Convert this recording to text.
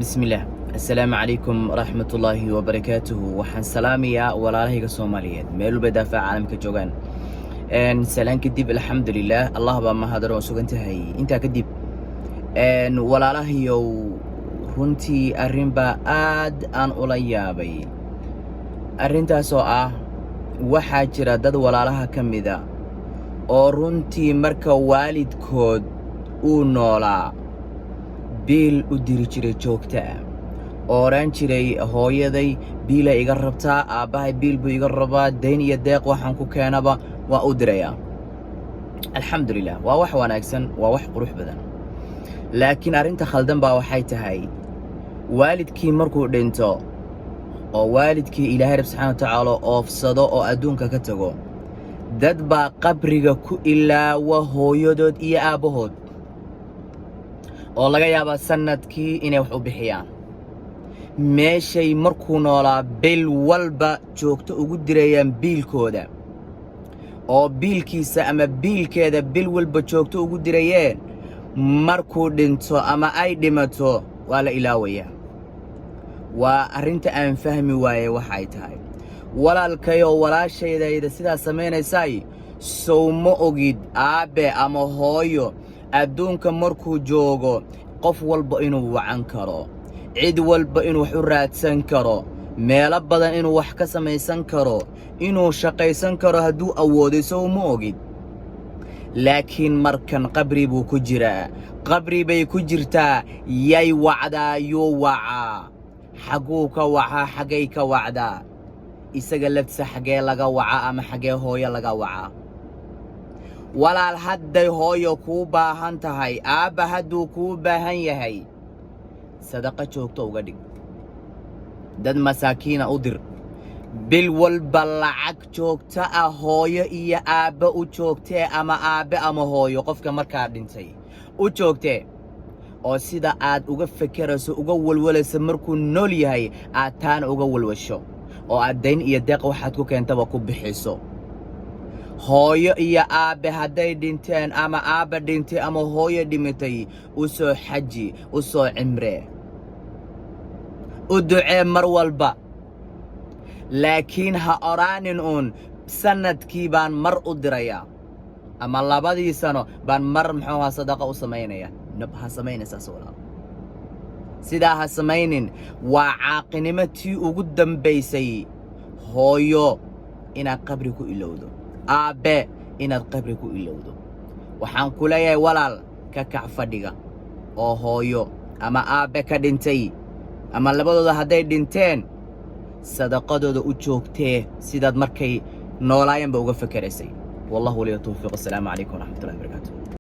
بسم الله. السلام عليكم ورحمة الله وبركاته. وحن سلامي يا ولا كصوماليين ميلو بدافع عالم كجوجان ان سلام كديب الحمد لله الله بما هذا وسوق انتهي انت كديب ان ولا له يو runtii arrin baa aad aan ula yaabay arrintaasoo ah waxaa jira dad walaalaha ka mida oo runtii marka waalidkood uu noolaa biil u diri jiray joogta ah oo oran jiray hooyaday biila iga rabtaa aabbahay biil buu iga rabaa dayn iyo deeq waxaan ku keenaba waa u dirayaa alxamdulilah waa wax wanaagsan waa wax qurux badan laakiin arrinta khaldan baa waxay tahay waalidkii markuu dhinto oo waalidkii ilaahay rab subxaanahu wa tacaala oofsado oo adduunka ka tago dad baa qabriga ku ilaawa hooyadood iyo aabbahood oo laga yaabaa sanadkii inay wax u bixiyaan meeshay markuu noolaa bil walba joogto ugu dirayaan biilkooda oo biilkiisa ama biilkeeda bil walba joogto ugu dirayeen markuu dhinto ama ay dhimato waa la ilaawayaa waa arrinta aan fahmi waaye waxay tahay walaalkayo walaashayda sidaas samaynaysay sow ma ogid aabe ama hooyo adduunka markuu joogo qof walba inuu wacan karo cid walba inuu wax u raadsan karo meelo badan inuu wax ka samaysan karo inuu shaqaysan karo hadduu awooday sow ma ogid laakiin markan qabri buu ku jiraa qabri bay ku jirtaa yay wacdaayuu wacaa xaguu ka wacaa xaggay ka wacdaa isaga laftiisa xaggee laga wacaa ama xaggee hooyo laga wacaa walaal hadday hooyo kuu baahan tahay aabba hadduu kuu baahan yahay sadaqa joogto uga dhig dad masaakiina u dir bil walba lacag joogta ah hooyo iyo aabbe u joogtee ama aabbe ama hooyo qofka markaa dhintay u joogtee oo sida aad uga fekerayso uga walwalayso markuu nool yahay aad taana uga walwasho oo aad dayn iyo deeq waxaad ku keentaba ku bixiso hooyo iyo aabbe hadday dhinteen ama aabbe dhintay ama hooyo dhimatay u soo xaji u soo cimree u ducee mar walba laakiin ha oraanin uun sanadkii baan mar u dirayaa ama labadii sano baan mar muxuu sadaqa u samaynaya ha samaynaysaas walaal sidaa ha samaynin waa caaqinimo tii ugu dambaysay hooyo inaad qabri ku ilowdo aabbe inaad qabri ku ilowdo waxaan ku leeyahay walaal ka kac fadhiga oo hooyo ama aabbe ka dhintay ama labadooda hadday dhinteen sadaqadooda u joogtee sidaad markay noolaayeenba uga fakeraysay wallahu waliya tawfiiq. assalaamu calaykum waraxmatullahi wabarakaatu.